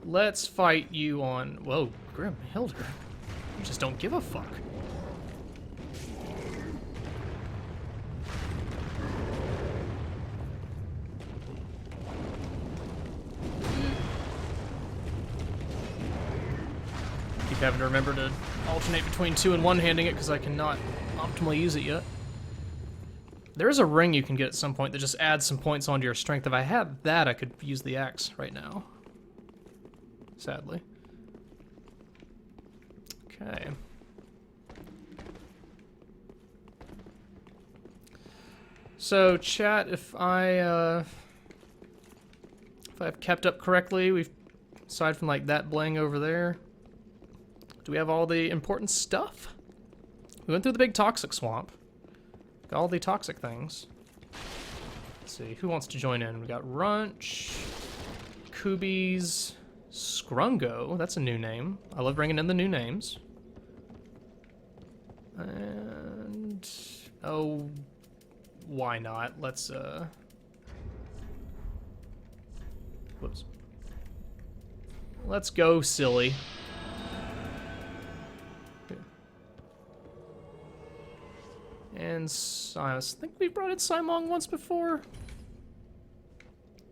Let's fight you on... Whoa, Grim Hilder. You just don't give a fuck. Keep having to remember to alternate between two and one-handing it because I cannot optimally use it yet. There is a ring you can get at some point that just adds some points onto your strength. If I had that, I could use the axe right now. Sadly. Okay. So, chat, if I've kept up correctly, we've, aside from like that bling over there, do we have all the important stuff? We went through the big toxic swamp. Got all the toxic things. Let's see, who wants to join in? We got Runch, Kubies, Scrungo, that's a new name. I love bringing in the new names. And, oh, why not? Let's, whoops. Let's go, silly. And I think we brought in Simong once before.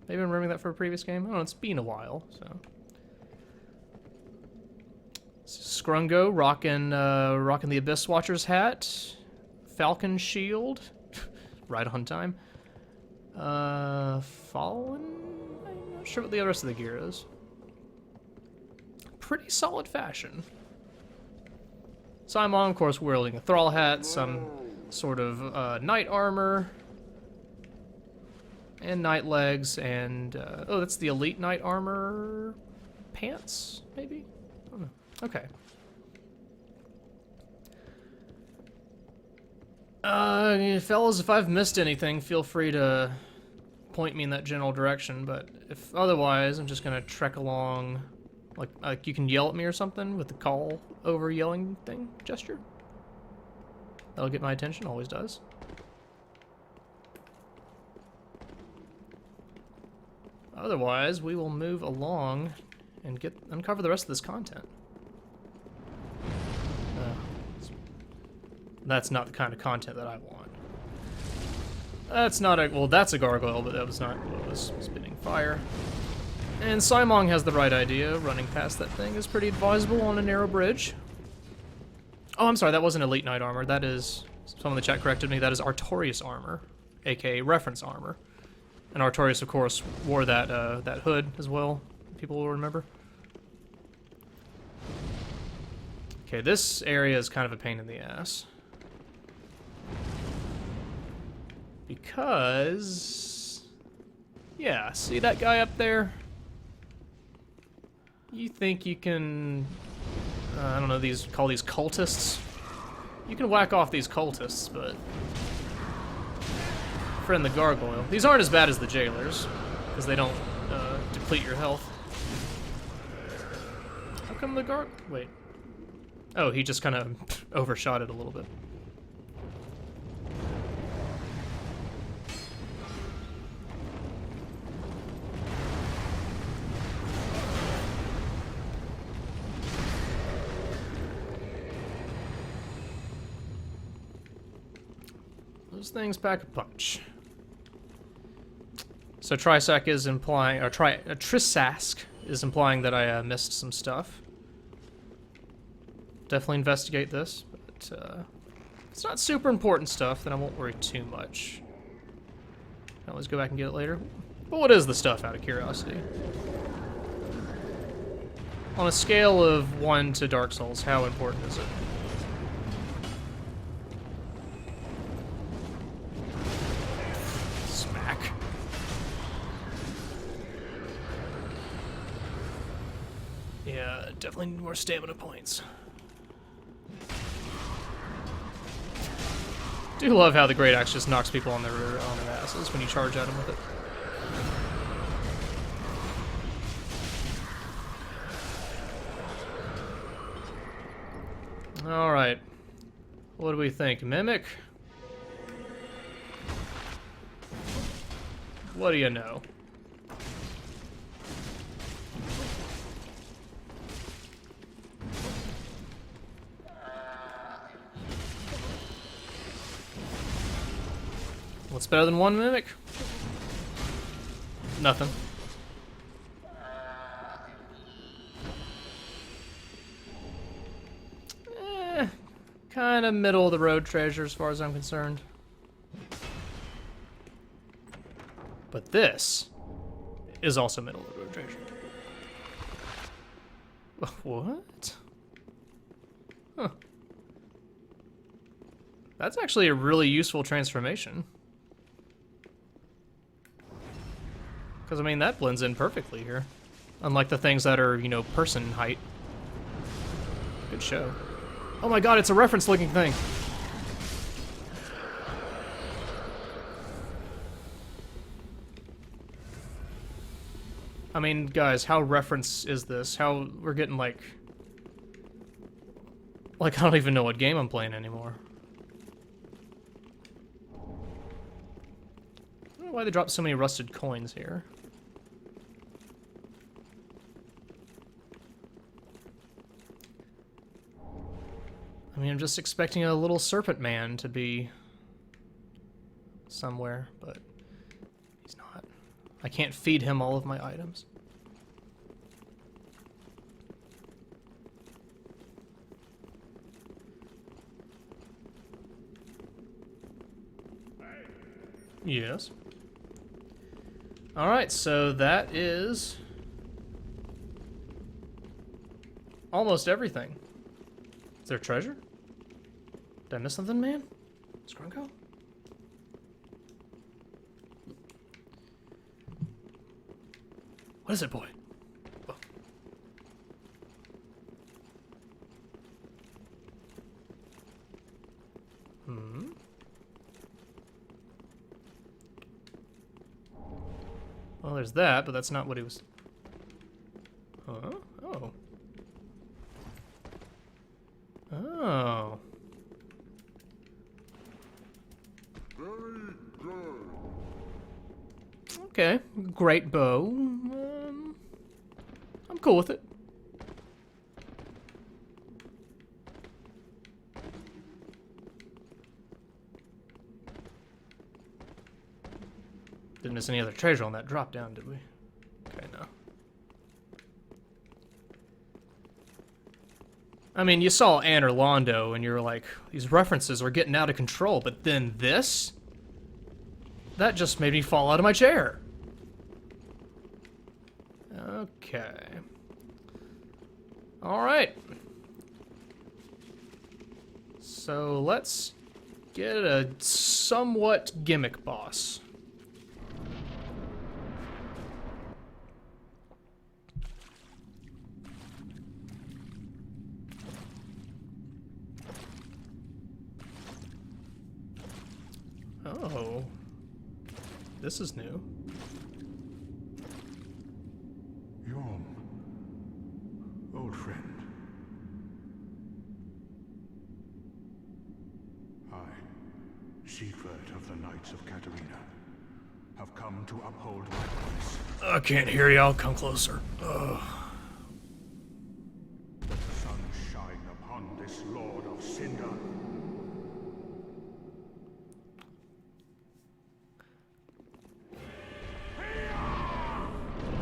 Maybe I'm remembering that for a previous game. I don't know, it's been a while, so. Scrungo rocking the Abyss Watcher's hat. Falcon shield. Right on time. Fallen? I'm not sure what the rest of the gear is. Pretty solid fashion. Simon, of course, wielding a thrall hat, some sort of knight armor, and knight legs, and oh, that's the elite knight armor pants, maybe? I don't know. Okay. Fellas, if I've missed anything, feel free to point me in that general direction, but if otherwise, I'm just gonna trek along. Like you can yell at me or something with the call over yelling thing gesture. That'll get my attention, always does. Otherwise, we will move along and uncover the rest of this content. That's not the kind of content that I want. That's not a, well, that's a gargoyle, but that was not what was spitting fire. And Simong has the right idea. Running past that thing is pretty advisable on a narrow bridge. Oh, I'm sorry, that wasn't Elite Knight armor. That is, someone in the chat corrected me, that is Artorias armor, aka reference armor. And Artorias, of course, wore that that hood as well, people will remember. Okay, this area is kind of a pain in the ass. Because, yeah, see that guy up there? You think you can, I don't know, call these cultists? You can whack off these cultists, but friend the gargoyle. These aren't as bad as the jailers, because they don't deplete your health. How come the wait. Oh, he just kind of overshot it a little bit. Those things pack a punch. So Trisac is implying, or Trisask is implying that I missed some stuff. Definitely investigate this, but it's not super important stuff, then I won't worry too much. Can always go back and get it later. But what is the stuff, out of curiosity? On a scale of 1 to Dark Souls, how important is it? Smack. Yeah, definitely need more stamina points. I do love how the Great Axe just knocks people on their asses when you charge at them with it. Alright. What do we think? Mimic? What do you know? What's better than one mimic? Nothing. Kind of middle of the road treasure as far as I'm concerned. But this is also middle of the road treasure. What? Huh. That's actually a really useful transformation. Because, I mean, that blends in perfectly here. Unlike the things that are, you know, person height. Good show. Oh my god, it's a reference-looking thing! I mean, guys, how reference is this? How we're getting, like... Like, I don't even know what game I'm playing anymore. I don't know why they dropped so many rusted coins here. I mean, I'm just expecting a little serpent man to be somewhere, but he's not. I can't feed him all of my items. Yes. Alright, so that is almost everything. Is there treasure? Did I miss something, man? Scrunko? What is it, boy? Oh. Hmm? Well, there's that, but that's not what he was... Huh? Oh. Oh. Okay, great bow. I'm cool with it. Didn't miss any other treasure on that drop down, did we? Okay, no. I mean, you saw Anne or Londo, and you're like, these references are getting out of control, but then this? That just made me fall out of my chair. Okay. Alright. So let's get a somewhat gimmick boss. Oh. This is new. Yom, old friend. I, secret of the Knights of Catarina, have come to uphold my promise. I can't hear you. I'll come closer. Ugh. Let the sun shine upon this Lord of Cinder.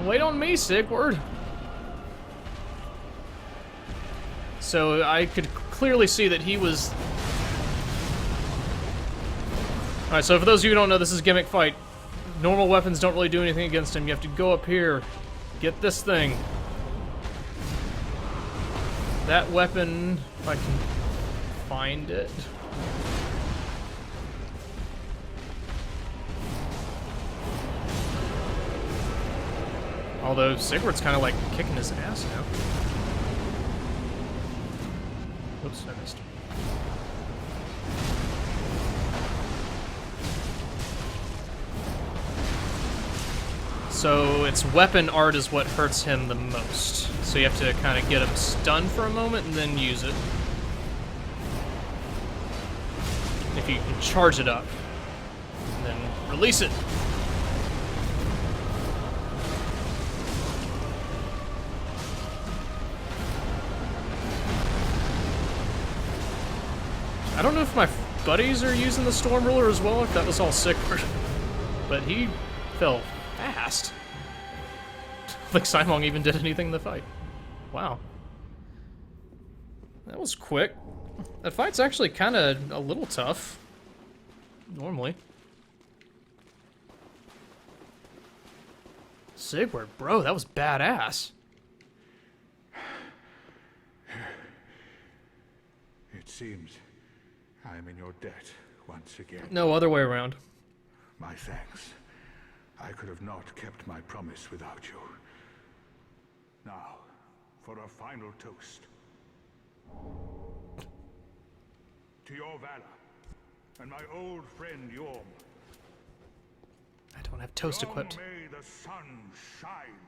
Wait on me, Sigward. So I could clearly see that he was... Alright, so for those of you who don't know, this is a gimmick fight. Normal weapons don't really do anything against him. You have to go up here, get this thing. That weapon, if I can find it. Although Sigurd's kind of like kicking his ass now. Oops, I missed. So its weapon art is what hurts him the most. So you have to kind of get him stunned for a moment and then use it. If you can charge it up, and then release it. I don't know if my buddies are using the Storm Ruler as well, if that was all Sigurd. But he fell fast. Like Simon even did anything in the fight. Wow. That was quick. That fight's actually kind of a little tough. Normally. Sigurd, bro, that was badass. It seems I am in your debt once again. No, other way around. My thanks. I could have not kept my promise without you. Now, for a final toast. To your valor, and my old friend Yorm. I don't have toast equipped. May the sun shine.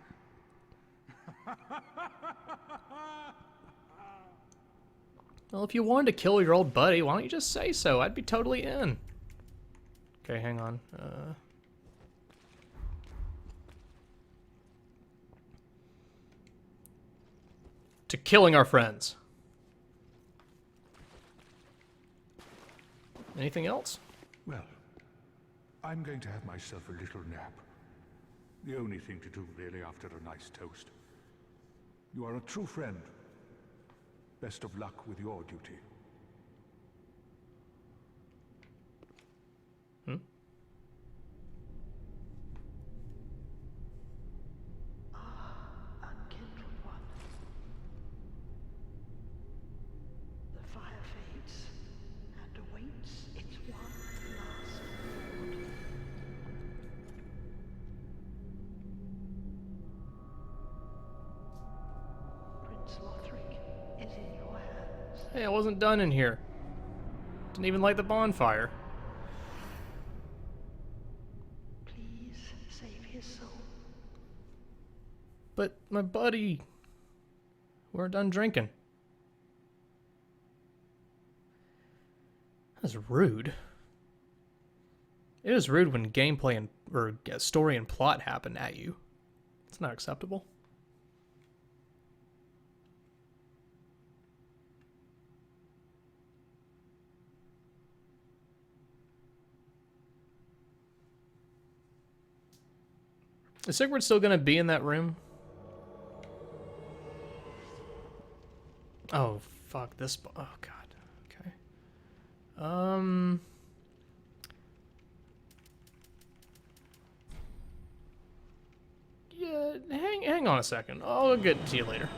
Well, if you wanted to kill your old buddy, why don't you just say so? I'd be totally in. Okay, hang on. To killing our friends. Anything else? Well, I'm going to have myself a little nap. The only thing to do, really, after a nice toast. You are a true friend. Best of luck with your duty. Unkindled one. The fire fades and awaits its one last reward. Prince Lothric is in your hands. Hey, I wasn't done in here. Didn't even light the bonfire. Please save his soul. But my buddy, we're done drinking. That's rude. It is rude when gameplay and or story and plot happen at you. It's not acceptable. Is Sigurd still gonna be in that room? Oh, fuck this. Oh, God. Okay. Yeah, hang on a second. I'll get to you later.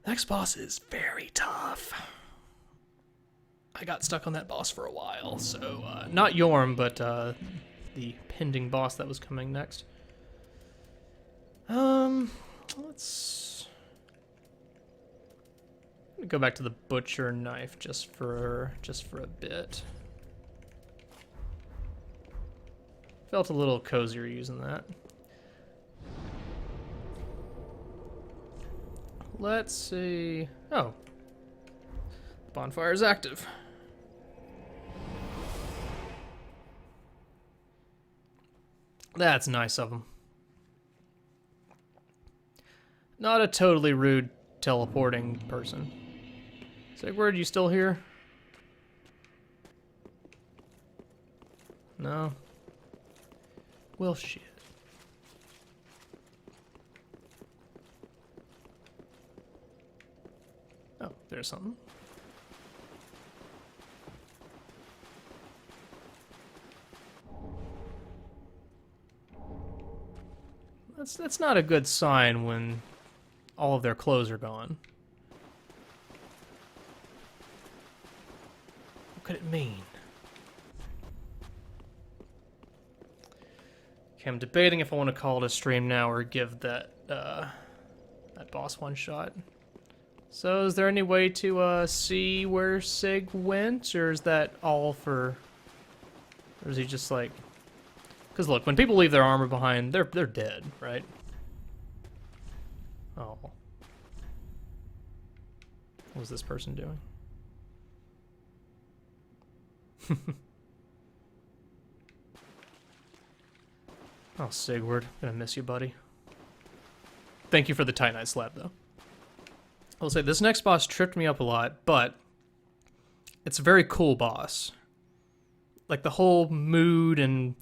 Next boss is very tough. I got stuck on that boss for a while, so, not Yorm, but, the pending boss that was coming next. Let's go back to the butcher knife just for a bit. Felt a little cozier using that. Let's see. Oh, bonfire is active. That's nice of him. Not a totally rude teleporting person. Sigurd, you still here? No? Well, shit. Oh, there's something. That's not a good sign when all of their clothes are gone. What could it mean? Okay, I'm debating if I want to call it a stream now or give that that boss one shot. So is there any way to see where Sig went, or is that all for... Or is he just like... Because look, when people leave their armor behind, they're dead, right? Oh. What was this person doing? Oh, Sigurd. Gonna miss you, buddy. Thank you for the Titanite slab, though. I'll say this next boss tripped me up a lot, but it's a very cool boss. Like the whole mood and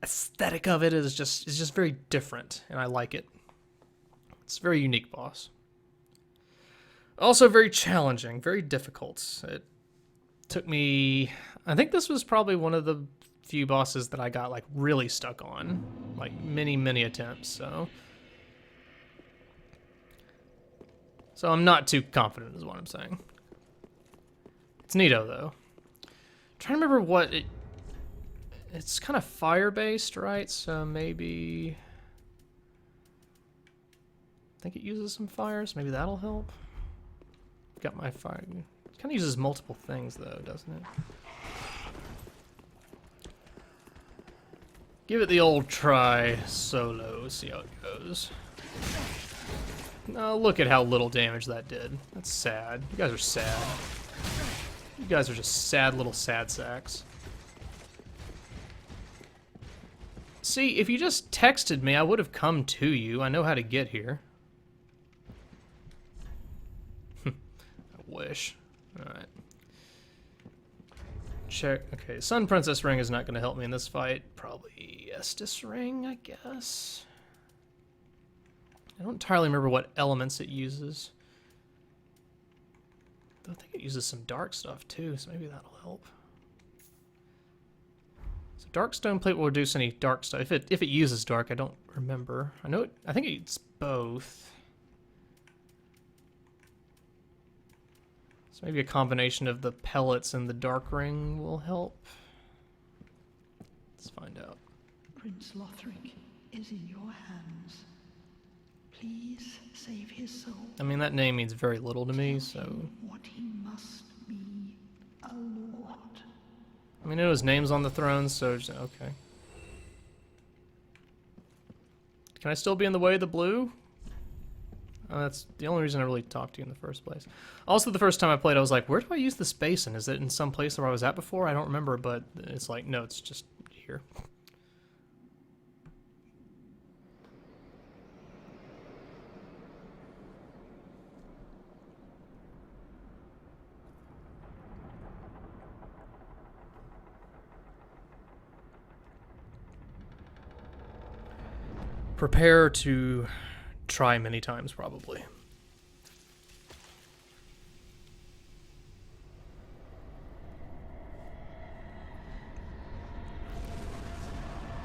aesthetic of it is just very different, and I like it. It's a very unique boss. Also very challenging, very difficult. It took me, I think this was probably one of the few bosses that I got like really stuck on, like many attempts. So I'm not too confident is what I'm saying. It's Nito though. I'm trying to remember what it's kind of fire based, right? So maybe I think it uses some fires. Maybe that'll help. Got my fire. It kind of uses multiple things though, doesn't it? Give it the old try solo, see how it goes. Oh, look at how little damage that did. That's sad. You guys are sad. You guys are just sad little sad sacks. See, if you just texted me, I would have come to you. I know how to get here. I wish. Alright. Check. Okay, Sun Princess Ring is not going to help me in this fight. Probably Estus Ring, I guess. I don't entirely remember what elements it uses. I think it uses some dark stuff too, so maybe that'll help. So dark stone plate will reduce any dark stuff. If it uses dark, I don't remember. I think it's both. So maybe a combination of the pellets and the dark ring will help. Let's find out. Prince Lothric is in your hands. Please save his soul. I mean, that name means very little to me, so... What he must be, a lord. I mean, it was names on the throne, so... Okay. Can I still be in the way of the blue? That's the only reason I really talked to you in the first place. Also, the first time I played, I was like, where do I use this basin? Is it in some place where I was at before? I don't remember, but it's like, no, it's just here. Prepare to try many times, probably.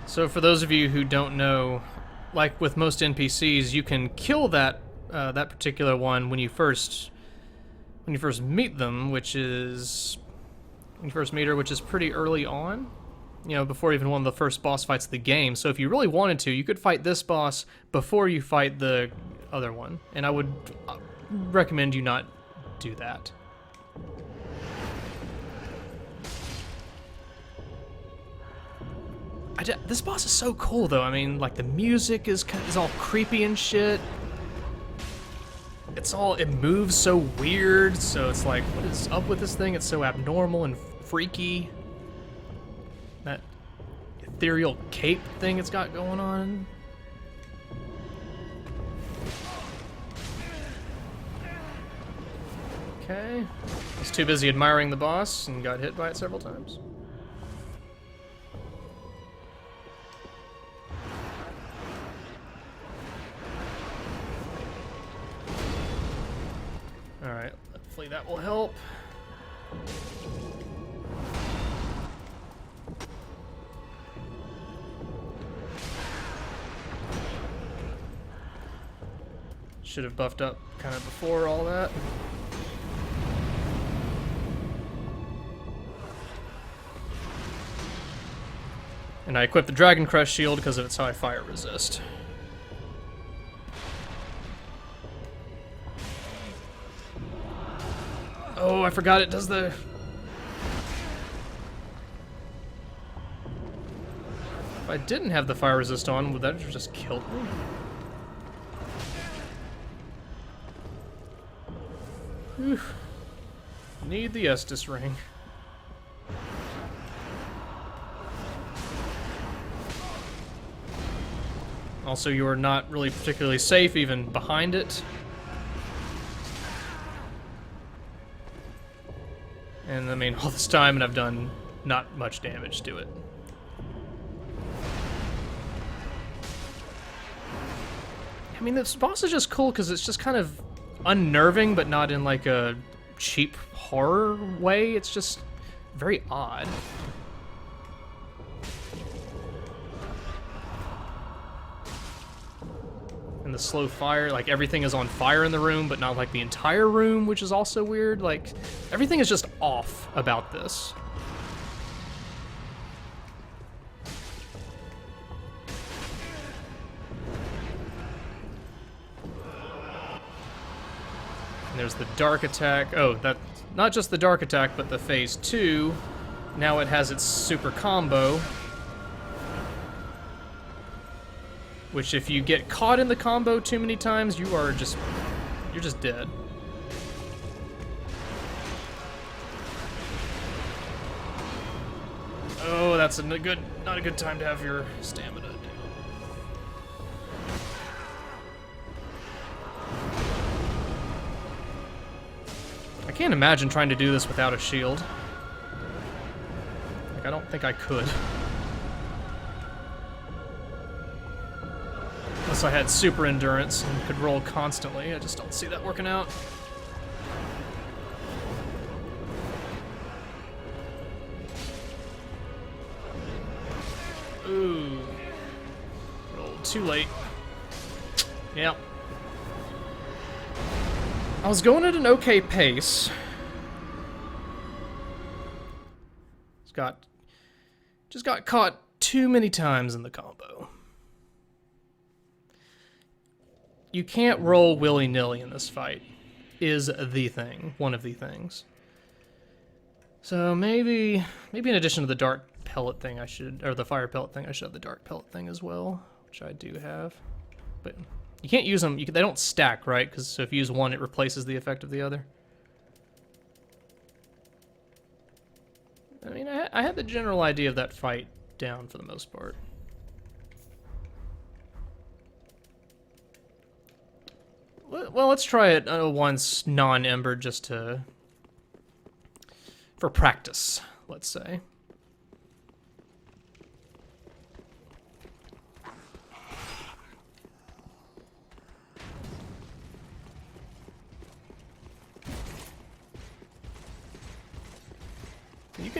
So for those of you who don't know, like with most NPCs, you can kill that that particular one when you first meet them, which is which is pretty early on. You know, before even one of the first boss fights of the game. So if you really wanted to, you could fight this boss before you fight the other one. And I would recommend you not do that. This boss is so cool, though. I mean, like, the music is all creepy and shit. It moves so weird, so it's like, what is up with this thing? It's so abnormal and freaky. That ethereal cape thing it's got going on. Okay. I was too busy admiring the boss and got hit by it several times. Alright, hopefully that will help. Should have buffed up kind of before all that. And I equipped the Dragon Crush shield because of its high fire resist. Oh, I forgot it does the... If I didn't have the fire resist on, would that have just killed me? Whew. Need the Estus ring. Also, you are not really particularly safe even behind it. And I mean, all this time, and I've done not much damage to it. I mean, this boss is just cool because it's just kind of unnerving, but not in like a cheap horror way. It's just very odd. And the slow fire, like everything is on fire in the room, but not like the entire room, which is also weird. Like, everything is just off about this. And there's the dark attack. Oh, that, not just the dark attack, but the phase 2. Now it has its super combo. Which, if you get caught in the combo too many times, you're just dead. Oh, that's not a good time to have your stamina down. I can't imagine trying to do this without a shield. Like, I don't think I could. Unless I had super endurance and could roll constantly. I just don't see that working out. Ooh. Rolled too late. Yep. I was going at an okay pace. Just got caught too many times in the combo. You can't roll willy-nilly in this fight, is the thing. One of the things. So maybe in addition to the dark pellet thing, or the fire pellet thing, I should have the dark pellet thing as well, which I do have. But you can't use them, they don't stack, right? Because so if you use one, it replaces the effect of the other. I mean, I had the general idea of that fight down for the most part. Well, let's try it once non-ember just for practice, let's say.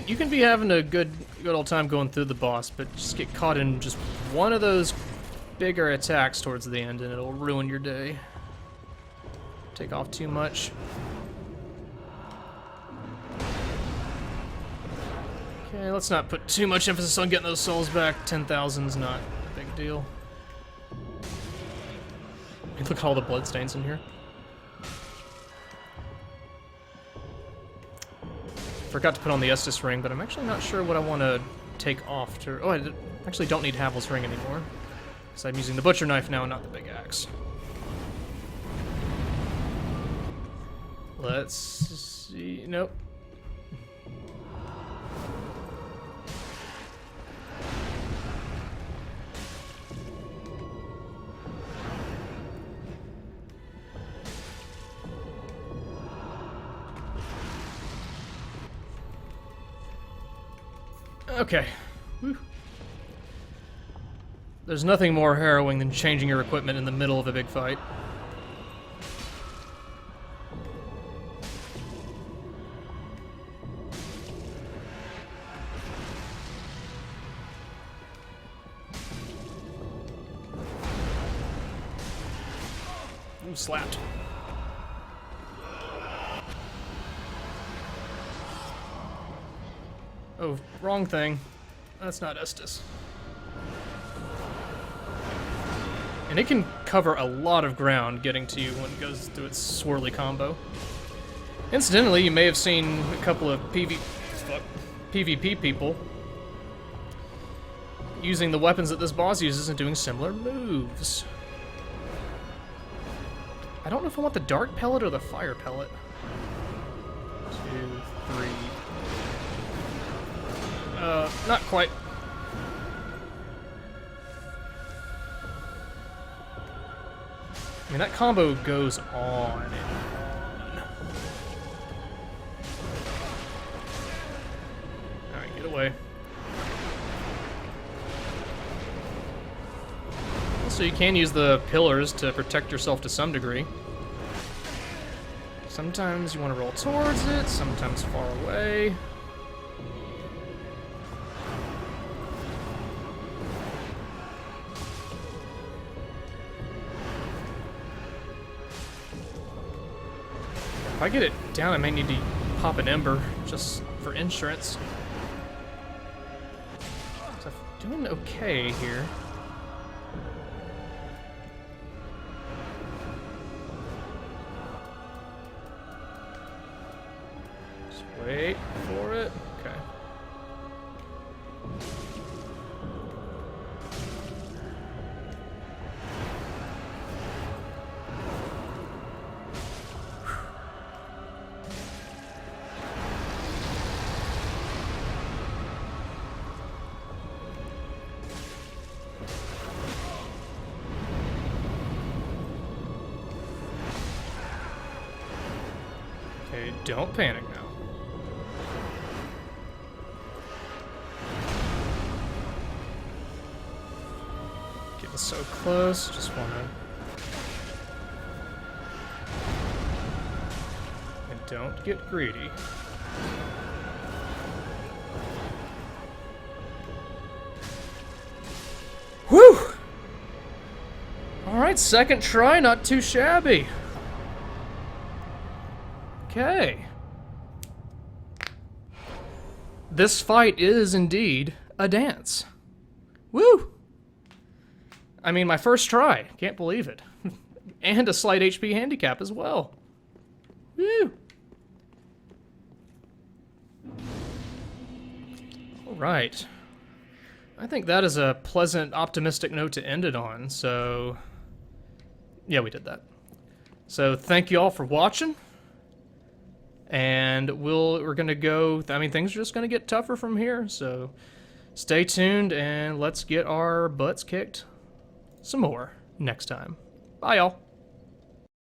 You can be having a good old time going through the boss, but just get caught in just one of those bigger attacks towards the end and it'll ruin your day. Take off too much. Okay, let's not put too much emphasis on getting those souls back. 10,000's not a big deal. Look at all the bloodstains in here. Forgot to put on the Estus ring, but I'm actually not sure what I want to take off to... Oh, I actually don't need Havel's ring anymore. Because I'm using the butcher knife now and not the big axe. Let's see... Nope. Okay. Whew. There's nothing more harrowing than changing your equipment in the middle of a big fight. Ooh, slapped. Oh, wrong thing. That's not Estus. And it can cover a lot of ground getting to you when it goes through its swirly combo. Incidentally, you may have seen a couple of PvP people using the weapons that this boss uses and doing similar moves. I don't know if I want the dark pellet or the fire pellet. 2, 3... not quite. I mean, that combo goes on and on. So you can use the pillars to protect yourself to some degree. Sometimes you want to roll towards it, sometimes far away. If I get it down, I may need to pop an ember just for insurance. So I'm doing okay here. Just wait for it. Okay. Okay, don't panic now. Getting so close, just wanna... And don't get greedy. Whew! Alright, second try, not too shabby. Okay. This fight is indeed a dance. Woo! I mean, my first try. Can't believe it. And a slight HP handicap as well. Woo! Alright. I think that is a pleasant, optimistic note to end it on, so... Yeah, we did that. So, thank you all for watching. And we're gonna go, I mean, things are just gonna get tougher from here, so stay tuned and let's get our butts kicked some more next time. Bye, y'all.